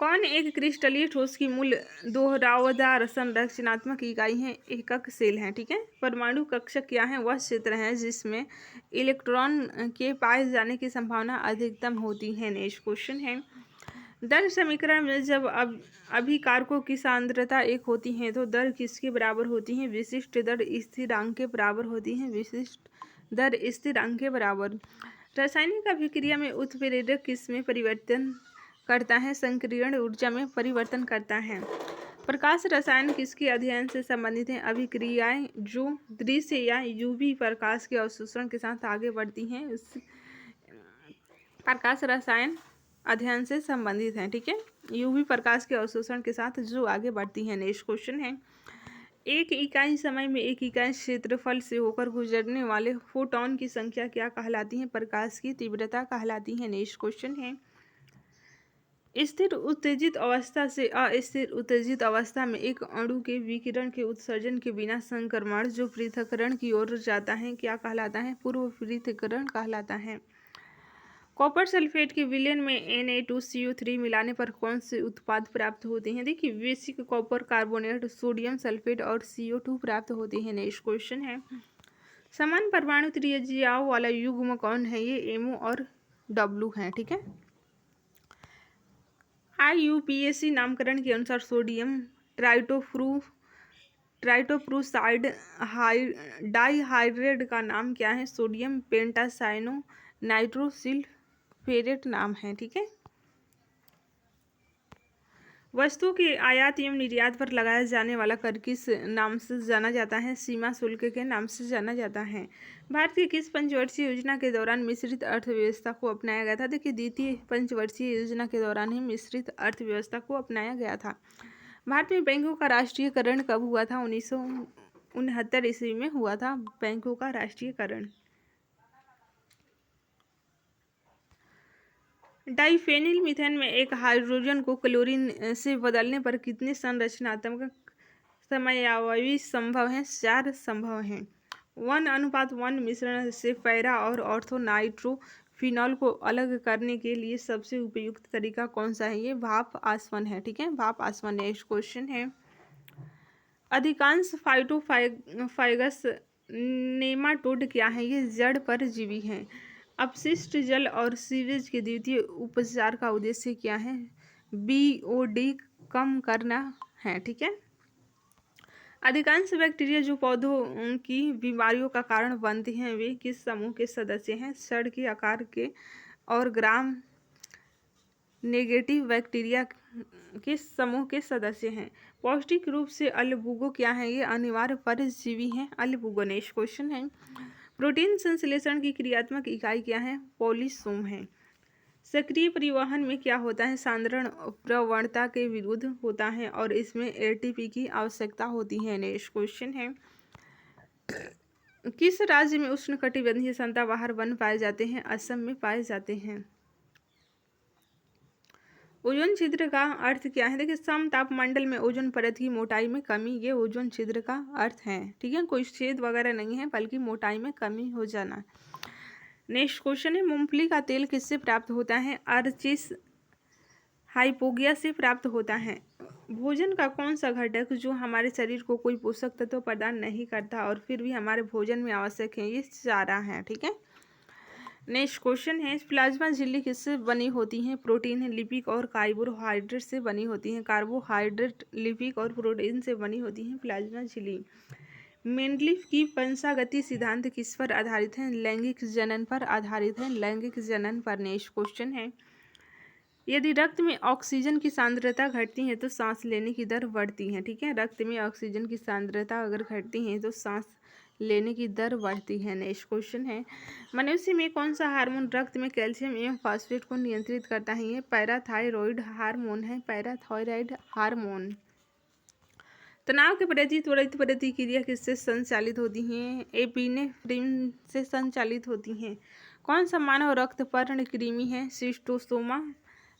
कौन एक क्रिस्टलीय ठोस की मूल दोहरावदार संरचनात्मक इकाई है? एकक सेल है। ठीक है, परमाणु कक्षक क्या है? वह क्षेत्र है जिसमें इलेक्ट्रॉन के पाए जाने की संभावना अधिकतम होती है। नेक्स्ट क्वेश्चन है, दर समीकरण में जब अभिकारकों की सांद्रता एक होती है तो दर किसके बराबर होती है? विशिष्ट दर स्थिरांक के बराबर होती है। विशिष्ट दर स्थिरांक के बराबर। रासायनिक अभिक्रिया में उत्प्रेरक किस में परिवर्तन करता है? संकीर्ण ऊर्जा में परिवर्तन करता है। प्रकाश रसायन किसके अध्ययन से संबंधित है? अभिक्रियाएं जो दृश्य या यूवी प्रकाश के अवशोषण के साथ आगे बढ़ती हैं उस प्रकाश रसायन अध्ययन से संबंधित हैं। ठीक है, यूवी प्रकाश के अवशोषण के साथ जो आगे बढ़ती हैं। नेक्स्ट क्वेश्चन है, एक इकाई समय में एक इकाई क्षेत्रफल से होकर गुजरने वाले फोटॉन की संख्या क्या कहलाती है? प्रकाश की तीव्रता कहलाती है। नेक्स्ट क्वेश्चन है, स्थिर उत्तेजित अवस्था से अस्थिर उत्तेजित अवस्था में एक अणु के विकिरण के उत्सर्जन के बिना संक्रमण जो पृथक्करण की ओर जाता है क्या कहलाता है? पूर्व पृथक्करण कहलाता है। कॉपर सल्फेट के विलयन में Na2CO3 मिलाने पर कौन से उत्पाद प्राप्त होते हैं? देखिए, basic copper carbonate, sodium sulphate और CO2 प्राप्त होते हैं। नेक्स्ट क्वेश्चन है, समान परमाणु त्रिज्याओं वाला युग्म कौन है? ये MO और W है। ठीक है, IUPAC नामकरण के अनुसार सोडियम ट्राइटोप्रूसाइड डाइहाइड्रेट का नाम क्या है? सोडियम पेंटासाइनो नाइट्रोसिल्फेरेट नाम है। ठीक है, वस्तु के आयात एवं निर्यात पर लगाया जाने वाला कर किस नाम से जाना जाता है? सीमा शुल्क के नाम से जाना जाता है। भारत की किस पंचवर्षीय योजना के दौरान मिश्रित अर्थव्यवस्था को अपनाया गया था? देखिए, द्वितीय पंचवर्षीय योजना के दौरान ही मिश्रित अर्थव्यवस्था को अपनाया गया था। भारत में बैंकों का राष्ट्रीयकरण कब हुआ था? 1969 ईस्वी में हुआ था बैंकों का राष्ट्रीयकरण। डाइफेनिल मीथेन में एक हाइड्रोजन को क्लोरीन से बदलने पर कितने संरचनात्मक समयावयवी संभव हैं? 4 संभव हैं। 1:1 मिश्रण से पैरा और ऑर्थो नाइट्रोफिनॉल को अलग करने के लिए सबसे उपयुक्त तरीका कौन सा है? ये भाप आसवन है। ठीक है, भाप आसवन। नेक्स्ट क्वेश्चन है, अधिकांश फाइटोफाइगस नेमाटोड क्या है? ये जड़ परजीवी हैं। अपशिष्ट जल और सीवेज के द्वितीय उपचार का उद्देश्य क्या है? BOD कम करना है। ठीक है, अधिकांश बैक्टीरिया जो पौधों की बीमारियों का कारण बनते हैं वे किस समूह के सदस्य हैं? छड़ के आकार के और ग्राम नेगेटिव बैक्टीरिया किस समूह के सदस्य हैं? पौष्टिक रूप से अल्बुगो क्या है? ये अनिवार्य परजीवी हैं। अल्बुगो। नेक्स्ट क्वेश्चन है, प्रोटीन संश्लेषण की क्रियात्मक इकाई क्या है? पॉलीसोम है। सक्रिय परिवहन में क्या होता है? सांद्रण प्रवणता के विरुद्ध होता है और इसमें ATP की आवश्यकता होती है। नेक्स्ट क्वेश्चन है, किस राज्य में उष्णकटिबंधीय सदाबहार वन पाए जाते हैं? असम में पाए जाते हैं। ओजोन छिद्र का अर्थ क्या है? देखिए, समतापमंडल में ओजोन परत की मोटाई में कमी, ये ओजोन छिद्र का अर्थ है। ठीक है, कोई छेद वगैरह नहीं है बल्कि मोटाई में कमी हो जाना। नेक्स्ट क्वेश्चन है, मूंगफली का तेल किससे प्राप्त होता है? अर्चिस हाइपोगिया से प्राप्त होता है। भोजन का कौन सा घटक जो हमारे शरीर को कोई पोषक तत्व प्रदान नहीं करता और फिर भी हमारे भोजन में आवश्यक है? ये चारा है। ठीक है, नेक्स्ट क्वेश्चन है, प्लाज्मा झिल्ली किससे बनी होती है? प्रोटीन, लिपिड और कार्बोहाइड्रेट से बनी होती है। कार्बोहाइड्रेट, लिपिड और प्रोटीन से बनी होती है प्लाज्मा झिल्ली। मेंडलीफ की पंचागति सिद्धांत किस पर आधारित है? लैंगिक जनन पर आधारित है। लैंगिक जनन पर। नेक्स्ट क्वेश्चन है, यदि रक्त में ऑक्सीजन की सांद्रता घटती है तो सांस लेने की दर बढ़ती है। ठीक है, रक्त में ऑक्सीजन की सांद्रता अगर घटती है तो सांस लेने की दर बढ़ती है। नेक्स्ट क्वेश्चन है, मनुष्य में कौन सा हार्मोन रक्त में कैल्शियम एवं फास्फेट को नियंत्रित करता है? ये पैराथायरॉइड हार्मोन है। Parathyroid hormone. तनाव के प्रति त्वरित प्रतिक्रिया किससे संचालित होती हैं? एपिनेफ्रिन से संचालित होती हैं। कौन सा मानव रक्त पर्ण कृमि है? सिस्टोसोमा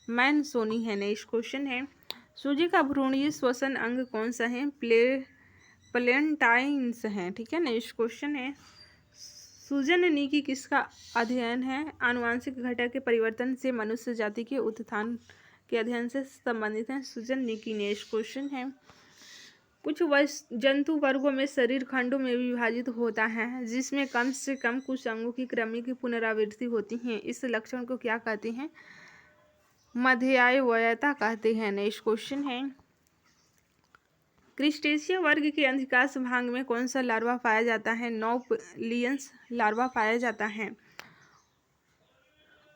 मैनसोनी है। नेक्स्ट क्वेश्चन है, सूर्य का भ्रूणीय श्वसन अंग कौन सा है? प्लेंटाइन्स है। ठीक है, नेक्स्ट क्वेश्चन है, सूजननीति किसका अध्ययन है? आनुवांशिक घटक के परिवर्तन से मनुष्य जाति के उत्थान के अध्ययन से संबंधित है सूजननीति। नेक्स्ट क्वेश्चन है, कुछ जंतु वर्गों में शरीर खंडों में विभाजित होता है जिसमें कम से कम कुछ अंगों की क्रमिक पुनरावृत्ति होती है। इस लक्षण को क्या कहते हैं? मध्याह्वयता कहते हैं। नेक्स्ट क्वेश्चन है, क्रिस्टेशिया वर्ग के अधिकांश भाग में कौन सा लार्वा पाया जाता है? नौप्लियंस लार्वा पाया जाता है।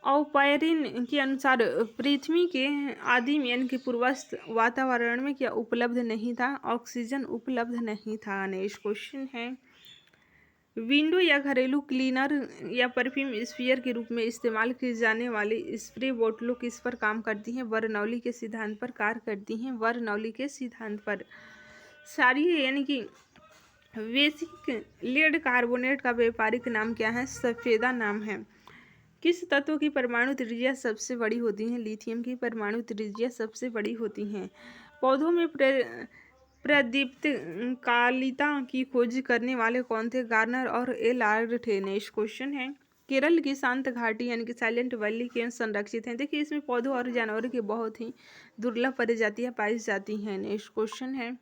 औपैरिन के अनुसार पृथ्वी के आदिम यानी कि पूर्वस्थ वातावरण में क्या उपलब्ध नहीं था? ऑक्सीजन उपलब्ध नहीं था। नेक्स्ट क्वेश्चन है, विंडो या घरेलू क्लीनर या परफ्यूम स्प्रेयर के रूप में इस्तेमाल की जाने वाली स्प्रे बोतलों किस पर काम करती हैं? बर्नौली के सिद्धांत पर कार्य करती हैं। बर्नौली के सिद्धांत पर। क्षारीय यानी कि बेसिक लेड कार्बोनेट का व्यापारिक नाम क्या है? सफेदा नाम है। किस तत्व की परमाणु त्रिज्या सबसे बड़ी होती है? लिथियम की परमाणु त्रिज्या सबसे बड़ी होती है। पौधों में प्रदीप्त कालिता की खोज करने वाले कौन थे? गार्नर और एलार्ड थे। नेक्स्ट क्वेश्चन है, केरल की शांत घाटी यानी कि साइलेंट वैली क्यों संरक्षित है? देखिए, इसमें पौधों और जानवरों की बहुत ही दुर्लभ प्रजातियां पाई जाती हैं। नेक्स्ट क्वेश्चन है,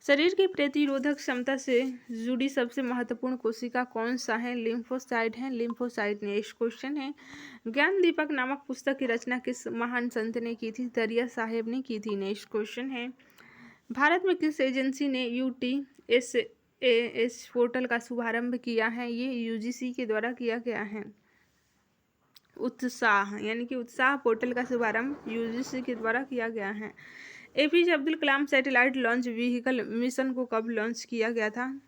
शरीर की प्रतिरोधक क्षमता से जुड़ी सबसे महत्वपूर्ण कोशिका कौन सा है? लिम्फोसाइट है। लिम्फोसाइट। नेक्स्ट क्वेश्चन है, ज्ञान दीपक नामक पुस्तक की रचना किस महान संत ने की थी? दरिया साहेब ने की थी। नेक्स्ट क्वेश्चन है, भारत में किस एजेंसी ने UTSAS पोर्टल का शुभारंभ किया है? ये UGC के द्वारा किया गया है। उत्साह यानी कि उत्साह पोर्टल का शुभारंभ यूजीसी के द्वारा किया गया है। APJ Abdul Kalam satellite launch vehicle mission को कब लॉन्च किया गया था?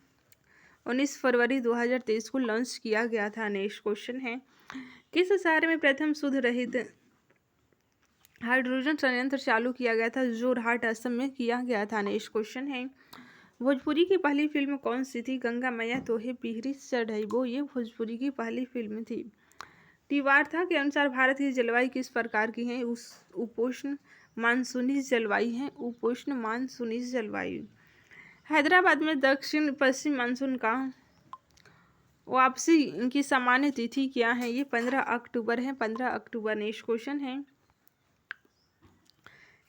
19 फरवरी 2023 को लॉन्च किया गया था। नेक्स्ट क्वेश्चन है, किस शहर में प्रथम शुद्ध रहित हाइड्रोजन संयंत्र चालू किया गया था? जोरहाट असम में किया गया था। नेक्स्ट क्वेश्चन है, भोजपुरी की पहली फिल्म कौन सी थी? गंगा मैया तोहे पीहरी चढ़इबो, ये भोजपुरी की पहली फिल्म थी। टीवार्था के अनुसार भारत की जलवायु किस प्रकार की है? उपोष्ण मानसूनी जलवायु है। उपोष्ण मानसूनी जलवायु। हैदराबाद में दक्षिण पश्चिम मानसून का वापसी की सामान्य तिथि क्या है? ये 15 अक्टूबर है। 15 अक्टूबर। नेक्स्ट क्वेश्चन है,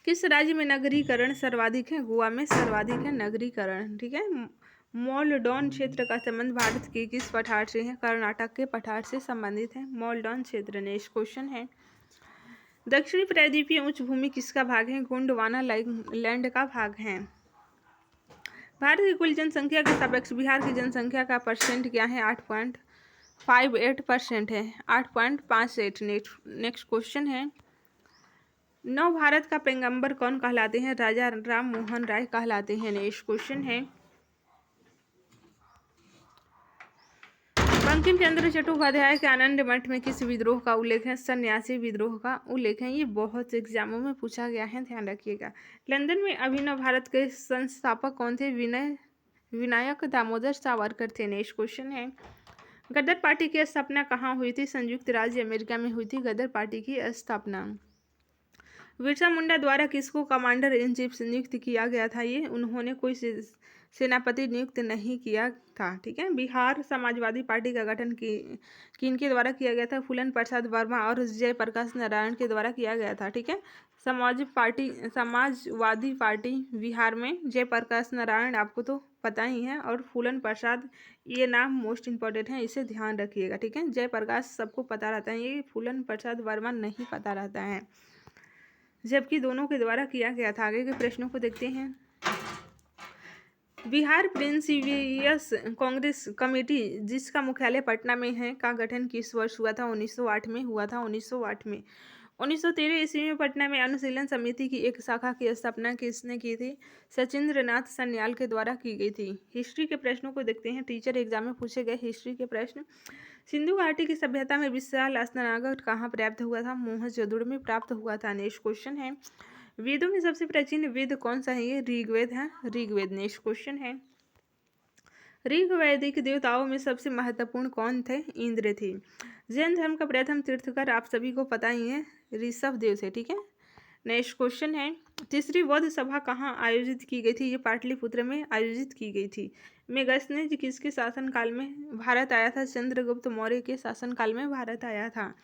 किस राज्य में नगरीकरण सर्वाधिक है? गोवा में सर्वाधिक है नगरीकरण। ठीक है। मोल्डोन क्षेत्र का संबंध भारत के किस पठार से है? कर्नाटक के पठार से संबंधित है मोल्डोन क्षेत्र। नेक्स्ट क्वेश्चन है, दक्षिणी प्रायद्वीपीय उच्च भूमि किसका भाग है? गोंडवाना लैंड का भाग है। भारत की कुल जनसंख्या के सापेक्ष बिहार की जनसंख्या का परसेंट क्या है? 8.58% है। 8.58। नेक्स्ट क्वेश्चन है, नव भारत का पैगंबर कौन कहलाते हैं? राजा राम मोहन राय कहलाते हैं। नेक्स्ट क्वेश्चन है, बंकिम चंद्र चट्टोपाध्याय के आनंद मठ में किस विद्रोह का उल्लेख है? सन्यासी विद्रोह का उल्लेख है। ये बहुत एग्जामों में पूछा गया है, ध्यान रखिएगा। लंदन में अभिनव भारत के संस्थापक कौन थे? विनायक दामोदर सावरकर थे। नेक्स्ट क्वेश्चन है, गदर पार्टी की स्थापना कहाँ हुई थी? संयुक्त राज्य अमेरिका में हुई थी गदर पार्टी की स्थापना। बिरसा मुंडा द्वारा किसको कमांडर इन चीफ नियुक्त किया गया था? ये उन्होंने कोई सेनापति नियुक्त नहीं किया था। ठीक है। बिहार समाजवादी पार्टी का गठन किनके द्वारा किया गया था? फूलन प्रसाद वर्मा और जयप्रकाश नारायण के द्वारा किया गया था। ठीक है। समाजवादी पार्टी बिहार में जयप्रकाश नारायण आपको तो पता ही है, और फूलन प्रसाद, ये नाम मोस्ट इंपॉर्टेंट है, इसे ध्यान रखिएगा। ठीक है। जयप्रकाश सबको पता रहता है, ये फूलन प्रसाद वर्मा नहीं पता रहता है, जबकि दोनों के द्वारा किया गया था। आगे के प्रश्नों को देखते हैं। बिहार प्रिंसिपियस कांग्रेस कमेटी जिसका मुख्यालय पटना में है का गठन किस वर्ष हुआ था? 1908 में हुआ था। 1908 में। 1913 ईस्वी में पटना में अनुशीलन समिति की एक शाखा की स्थापना किसने की थी? सचिंद्र नाथ सन्याल के द्वारा की गई थी। हिस्ट्री के प्रश्नों को देखते हैं, टीचर एग्जाम में पूछे गए हिस्ट्री के प्रश्न। सिंधु घाटी की सभ्यता में विशाल स्नानागार कहाँ प्राप्त हुआ था? मोहनजोदड़ो में प्राप्त हुआ था। नेक्स्ट क्वेश्चन है, वेदों में सबसे प्राचीन वेद कौन सा है? ये ऋग्वेद है। ऋग्वेद। नेक्स्ट क्वेश्चन है, ऋग्वैदिक देवताओं में सबसे महत्वपूर्ण कौन थे? इंद्र थे। जैन धर्म का प्रथम तीर्थकर आप सभी को पता ही है, ऋषभ देव थे। ठीक है। नेक्स्ट क्वेश्चन है, तीसरी बौद्ध सभा कहाँ आयोजित की गई थी? ये पाटलिपुत्र में आयोजित की गई थी। मेगसनेज किसके शासनकाल में भारत आया था? चंद्रगुप्त मौर्य के शासनकाल में भारत आया था।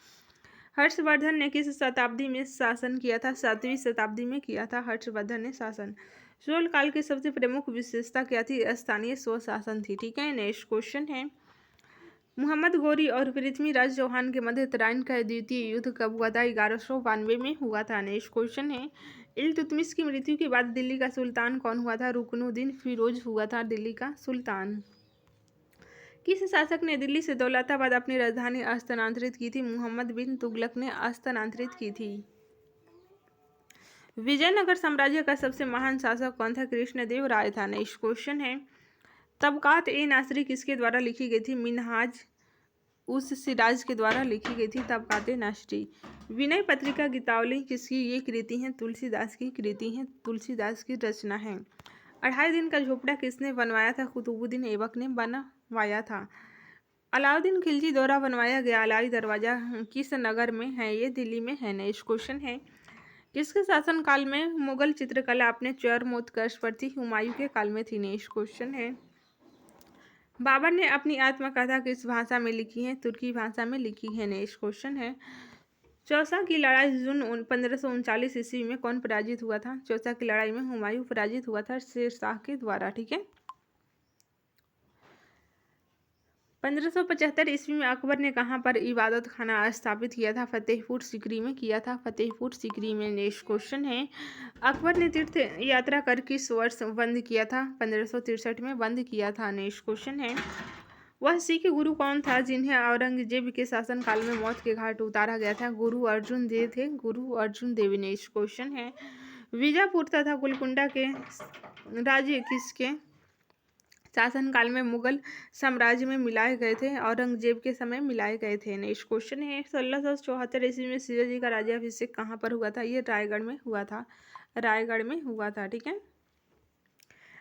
हर्षवर्धन ने किस शताब्दी में शासन किया था? 7वीं शताब्दी में किया था हर्षवर्धन ने शासन। चोल काल की सबसे प्रमुख विशेषता क्या थी? स्थानीय स्वशासन थी। ठीक है। नेक्स्ट क्वेश्चन है, मोहम्मद गौरी और पृथ्वीराज चौहान के मध्य तराइन का द्वितीय युद्ध कब हुआ था? 1192 में हुआ था। नेक्स्ट क्वेश्चन है, इल्तुतमिश की मृत्यु के बाद दिल्ली का सुल्तान कौन हुआ था? रुकनुद्दीन फिरोज हुआ था दिल्ली का सुल्तान। किस शासक ने दिल्ली से दौलताबाद अपनी राजधानी स्थानांतरित की थी? मोहम्मद बिन तुगलक ने स्थानांतरित की थी। विजयनगर साम्राज्य का सबसे महान शासक कौन था? कृष्णदेव राय था। नेक्स्ट क्वेश्चन है, तबकात ए नासरी किसके द्वारा लिखी गई थी? मिनहाज उस सिराज के द्वारा लिखी गई थी तबकात ए नासरी। विनय पत्रिका गीतावली किसकी ये कृति है? तुलसीदास की कृति है, तुलसीदास की रचना है। 2.5 दिन का झोपड़ा किसने बनवाया था? कुतुबुद्दीन ऐबक ने बनवाया था। अलाउद्दीन खिलजी द्वारा बनवाया गया अलाई दरवाजा किस नगर में है? ये दिल्ली में है। नेक्स्ट क्वेश्चन है, किसके शासनकाल में मुगल चित्रकला अपने चरमोत्कर्ष पर थी? हुमायूं के काल में थी। नेक्स्ट क्वेश्चन है, बाबर ने अपनी आत्मकथा किस भाषा में लिखी है? तुर्की भाषा में लिखी है। नेक्स्ट क्वेश्चन है, चौसा की लड़ाई जून 1539 ईस्वी में कौन पराजित हुआ था? चौसा की लड़ाई में हुमायूं पराजित हुआ था शेरशाह के द्वारा। ठीक है। 1575 ईस्वी में अकबर ने कहाँ पर इबादत खाना स्थापित किया था? फतेहपुर सीकरी में किया था, फतेहपुर सीकरी में। नेक्स्ट क्वेश्चन है, अकबर ने तीर्थ यात्रा कर किस वर्ष बंद किया था? 1563 में बंद किया था। नेक्स्ट क्वेश्चन है, वह सिख गुरु कौन था जिन्हें औरंगजेब के शासनकाल में मौत के घाट उतारा गया था? गुरु अर्जुन देव थे, गुरु अर्जुन देव नेक्स्ट क्वेश्चन है। बीजापुर तथा गोलकुंडा के राज्य किसके शासनकाल में मुगल साम्राज्य में मिलाए गए थे? औरंगजेब के समय मिलाए गए थे। नेक्स्ट क्वेश्चन है। 1674 ईस्वी में शिवाजी का राज्याभिषेक कहाँ पर हुआ था? ये रायगढ़ में हुआ था, रायगढ़ में हुआ था। ठीक है।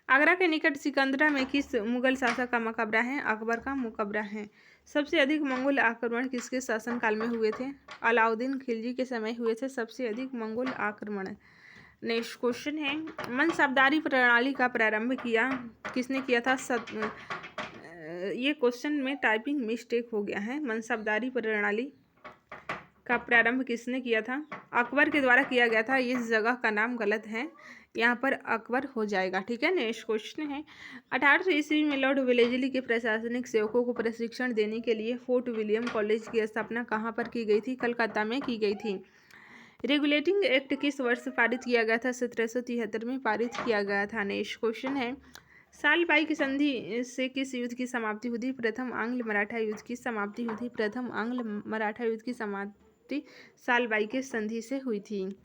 आगरा के निकट सिकंदरा में किस मुगल शासक का मकबरा है? अकबर का मकबरा है। सबसे अधिक मंगोल आक्रमण किसके शासनकाल में हुए थे? अलाउद्दीन खिलजी के समय हुए थे सबसे अधिक मंगोल आक्रमण। नेक्स्ट क्वेश्चन है। मनसबदारी प्रणाली का प्रारंभ किसने किया था? ये क्वेश्चन में टाइपिंग मिस्टेक हो गया है। मनसबदारी प्रणाली का प्रारंभ किसने किया था? अकबर के द्वारा किया गया था। इस जगह का नाम गलत है, यहाँ पर अकबर हो जाएगा। ठीक है। नेक्स्ट क्वेश्चन है। 1800 ईस्वी में लॉर्ड वेलेस्ली के प्रशासनिक सेवकों को प्रशिक्षण देने के लिए फोर्ट विलियम कॉलेज की स्थापना कहाँ पर की गई थी? कलकत्ता में की गई थी। रेगुलेटिंग एक्ट किस वर्ष पारित किया गया था? 1773 में पारित किया गया था। नेक्स्ट क्वेश्चन है। सालबाई की संधि से किस युद्ध की समाप्ति हुई थी? प्रथम आंग्ल मराठा युद्ध की समाप्ति हुई थी। प्रथम आंग्ल मराठा युद्ध की समाप्ति सालबाई के संधि से हुई थी।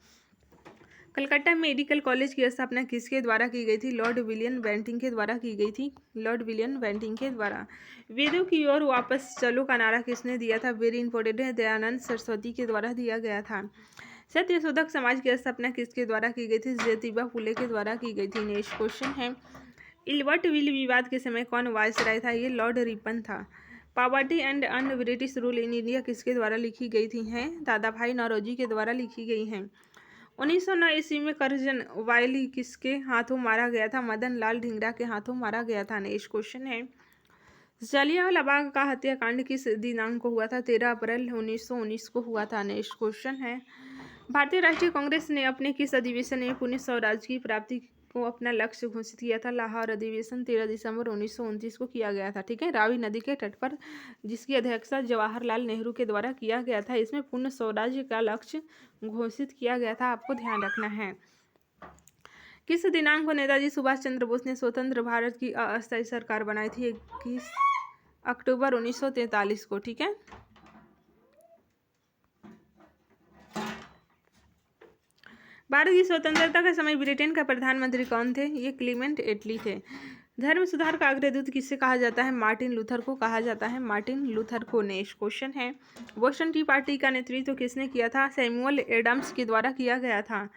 कलकत्ता मेडिकल कॉलेज की स्थापना किसके द्वारा की गई थी? लॉर्ड विलियम बेंटिंग के द्वारा की गई थी। लॉर्ड विलियम बेंटिंग के द्वारा। वेदों की ओर वापस चलो का नारा किसने दिया था? वेरी इंपॉर्टेंट है, दयानंद सरस्वती के द्वारा दिया गया था। सत्यशोधक समाज की स्थापना किसके द्वारा की गई थी? ज्योतिबा फुले के द्वारा की गई थी। नेक्स्ट क्वेश्चन है। इल्बर्ट विल विवाद के समय कौन वायसराय था? ये लॉर्ड रिपन था। Poverty and un British rule in India किसके द्वारा लिखी गई थी? हैं दादा भाई नौरोजी के द्वारा लिखी गई हैं। 1909 ईस्वी में करजन वायली किसके हाथों मारा गया था? मदन लाल ढींगरा के हाथों मारा गया था। नेक्स्ट क्वेश्चन है। जलियांवाला बाग का हत्याकांड किस दिनांक को हुआ था? 13 अप्रैल 1919 को हुआ था। नेक्स्ट क्वेश्चन है। भारतीय राष्ट्रीय कांग्रेस ने अपने किस अधिवेशन में पुण्य स्वराज की प्राप्ति को अपना लक्ष्य घोषित किया था? लाहौर अधिवेशन 13 दिसंबर 1929 को किया गया था। ठीक है। रावी नदी के तट पर, जिसकी अध्यक्षता जवाहरलाल नेहरू के द्वारा किया गया था, इसमें पुण्य स्वराज का लक्ष्य घोषित किया गया था। आपको ध्यान रखना है। किस दिनांक को नेताजी सुभाष चंद्र बोस ने स्वतंत्र भारत की अस्थायी सरकार बनाई थी? 21 अक्टूबर 1943 को। ठीक है। भारत की स्वतंत्रता के समय ब्रिटेन का प्रधानमंत्री कौन थे? ये क्लीमेंट एटली थे। धर्म सुधार का अग्रदूत किसे कहा जाता है? मार्टिन लूथर को कहा जाता है। मार्टिन लूथर को। नेक्स्ट क्वेश्चन है। बोस्टन टी पार्टी का नेतृत्व किसने किया था? सैमुअल एडम्स के द्वारा किया गया था।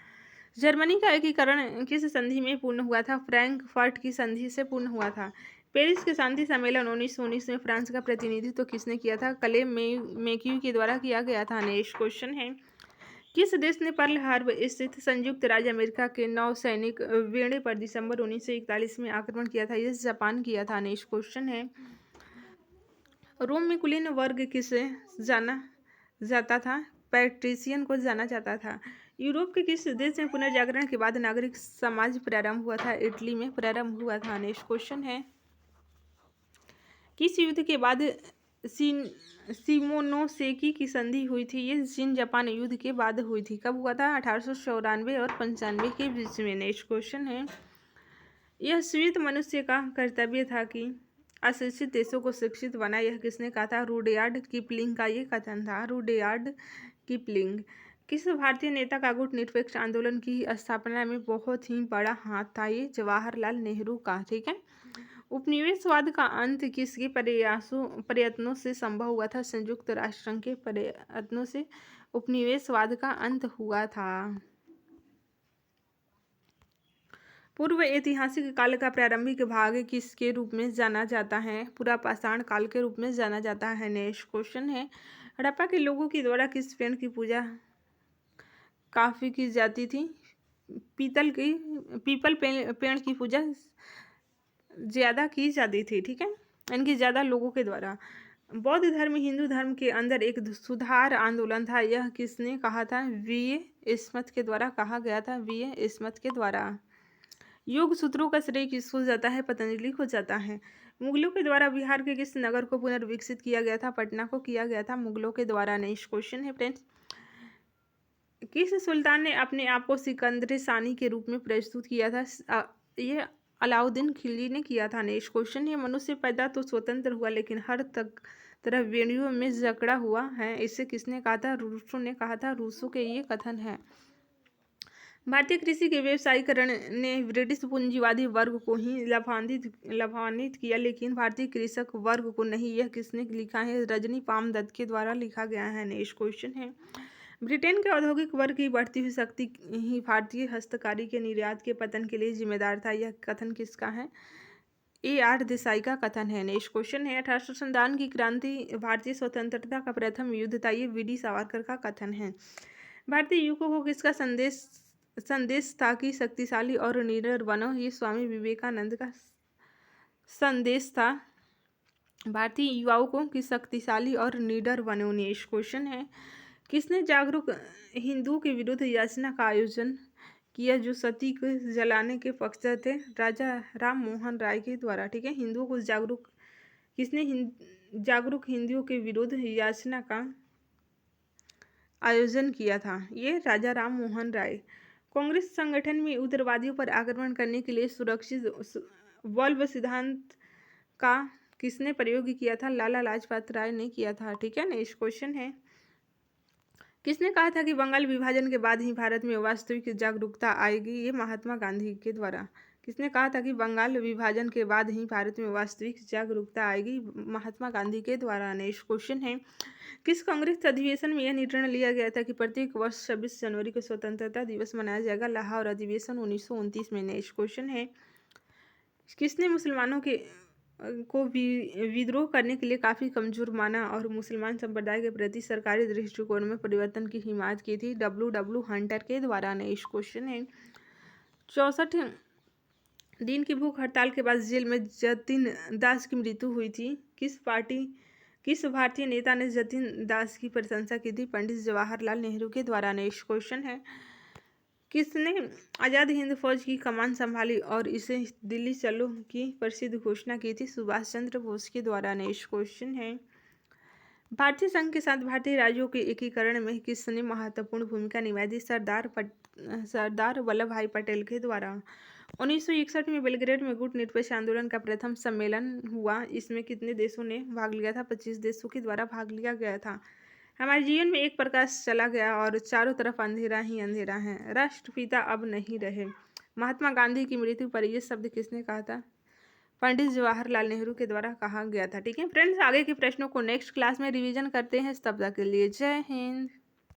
जर्मनी का एकीकरण किस संधि में पूर्ण हुआ था? फ्रैंकफर्ट की संधि से पूर्ण हुआ था। पेरिस के शांति सम्मेलन 1919 में फ्रांस का प्रतिनिधित्व किसने किया था? क्ले मैक्यू के द्वारा किया गया था। नेक्स्ट क्वेश्चन है। किस देश ने पर्ल हार्बर स्थित संयुक्त राज्य अमेरिका के नौसैनिक बेड़े पर दिसंबर 1941 में आक्रमण किया था? ये जापान किया था। नेक्स्ट क्वेश्चन है। रोम में कुलीन वर्ग किसे जाना जाता था? पैट्रिशियन को जाना जाता था। यूरोप के किस देश में पुनर्जागरण के बाद नागरिक समाज प्रारंभ हुआ था? इटली में प्रारंभ हुआ था। नेक्स्ट क्वेश्चन है। किस युद्ध के बाद शिमोनोसेकी की संधि हुई थी? ये चीन जापान युद्ध के बाद हुई थी। कब हुआ था? 1894 और 95 के बीच में। नेक्स्ट क्वेश्चन है। यह श्वेत मनुष्य का कर्तव्य था कि अशिक्षित देशों को शिक्षित बनाए, यह किसने कहा था? रुडयार्ड किपलिंग का ये कथन था। Rudyard Kipling. किस भारतीय नेता का गुटनिरपेक्ष आंदोलन की स्थापना में बहुत ही बड़ा हाथ था? ये जवाहरलाल नेहरू का। ठीक है। उपनिवेशवाद का अंत किसके प्रयत्नों से संभव हुआ था? संयुक्त राष्ट्र संघ के प्रयत्नों से उपनिवेशवाद का अंत हुआ था। पूर्व ऐतिहासिक काल का प्रारंभिक भाग किसके रूप में जाना जाता है? पुरापाषाण काल के रूप में जाना जाता है। नेक्स्ट क्वेश्चन है। हड़प्पा के लोगों के द्वारा किस पेड़ की पूजा काफी की जाती थी? पीपल पेड़ की पूजा ज़्यादा की जाती थी। ठीक है। इनकी ज़्यादा लोगों के द्वारा। बौद्ध धर्म हिंदू धर्म के अंदर एक सुधार आंदोलन था। यह किसने कहा था? वी.ए. स्मिथ के द्वारा कहा गया था। वी.ए. स्मिथ के द्वारा। योग सूत्रों का श्रेय किसको जाता है? पतंजलि को जाता है। मुगलों के द्वारा बिहार के किस नगर को पुनर्विकसित किया गया था? पटना को किया गया था मुगलों के द्वारा। नेक्स्ट क्वेश्चन है फ्रेंड्स। किस सुल्तान ने अपने आप को सिकंदर सानी के रूप में प्रस्तुत किया था? ये अलाउद्दीन खिलजी ने किया था। नेक्स्ट क्वेश्चन है, मनुष्य पैदा तो स्वतंत्र हुआ लेकिन हर तरह वेणुओं में जकड़ा हुआ है, इसे किसने कहा था? रूसो ने कहा था। रूसो के ये कथन है। भारतीय कृषि के व्यवसायीकरण ने ब्रिटिश पूंजीवादी वर्ग को ही लाभान्वित किया, लेकिन भारतीय कृषक वर्ग को नहीं। यह किसने लिखा है? रजनी पामदत्त के द्वारा लिखा गया है। नेक्स्ट क्वेश्चन है, ब्रिटेन के औद्योगिक वर्ग की बढ़ती हुई शक्ति ही भारतीय हस्तकारी के निर्यात के पतन के लिए जिम्मेदार था। यह कथन किसका है? AR देसाई का कथन है। नेक्स्ट क्वेश्चन है, 1857 की क्रांति भारतीय स्वतंत्रता का प्रथम युद्ध था। ये VD सावरकर का कथन है। भारतीय युवकों को किसका संदेश था कि शक्तिशाली और निडर बनो? ये स्वामी विवेकानंद का संदेश था भारतीय युवाओं को कि शक्तिशाली और निडर बनो। नेक्स्ट क्वेश्चन है, किसने जागरूक हिंदुओं के विरुद्ध याचना का आयोजन किया जो सती को जलाने के पक्षधर थे? राजा राम मोहन राय के द्वारा। ठीक है, हिंदुओं को किसने जागरूक हिंदुओं के विरुद्ध याचना का आयोजन किया था? ये राजा राम मोहन राय। कांग्रेस संगठन में उग्रवादियों पर आक्रमण करने के लिए सुरक्षित वल्ब सिद्धांत का किसने प्रयोग किया था? लाला लाजपत राय ने किया था। ठीक है, नेक्स्ट क्वेश्चन है, किसने कहा था कि बंगाल विभाजन के बाद ही भारत में वास्तविक जागरूकता आएगी? ये महात्मा गांधी के द्वारा। किसने कहा था कि बंगाल विभाजन के बाद ही भारत में वास्तविक जागरूकता आएगी? महात्मा गांधी के द्वारा। नेक्स्ट क्वेश्चन है, किस कांग्रेस अधिवेशन में यह निर्णय लिया गया था कि प्रत्येक वर्ष 26 जनवरी को स्वतंत्रता दिवस मनाया जाएगा? लाहौर अधिवेशन 1929 में। नेक्स्ट क्वेश्चन है, किसने मुसलमानों को विद्रोह करने के लिए काफ़ी कमजोर माना और मुसलमान संप्रदाय के प्रति सरकारी दृष्टिकोण में परिवर्तन की हिमायत की थी? W हंटर के द्वारा। नेक्स्ट क्वेश्चन है, 64 दिन की भूख हड़ताल के बाद जेल में जतिन दास की मृत्यु हुई थी। किस भारतीय नेता ने जतिन दास की प्रशंसा की थी? पंडित जवाहरलाल नेहरू के द्वारा। नेक्स्ट क्वेश्चन है, किसने आज़ाद हिंद फौज की कमान संभाली और इसे दिल्ली चलो की प्रसिद्ध घोषणा की थी? सुभाष चंद्र बोस के द्वारा। नेक्स्ट क्वेश्चन है, भारतीय संघ के साथ भारतीय राज्यों के एकीकरण में किसने महत्वपूर्ण भूमिका निभाई थी? सरदार वल्लभ भाई पटेल के द्वारा। 1961 में बेलग्रेड में गुट निरपेक्ष आंदोलन का प्रथम सम्मेलन हुआ, इसमें कितने देशों ने भाग लिया था? 25 देशों के द्वारा भाग लिया गया था। हमारे जीवन में एक प्रकाश चला गया और चारों तरफ अंधेरा ही अंधेरा है, राष्ट्रपिता अब नहीं रहे। महात्मा गांधी की मृत्यु पर यह शब्द किसने कहा था? पंडित जवाहरलाल नेहरू के द्वारा कहा गया था। ठीक है फ्रेंड्स, आगे के प्रश्नों को नेक्स्ट क्लास में रिवीजन करते हैं, तब तक के लिए जय हिंद।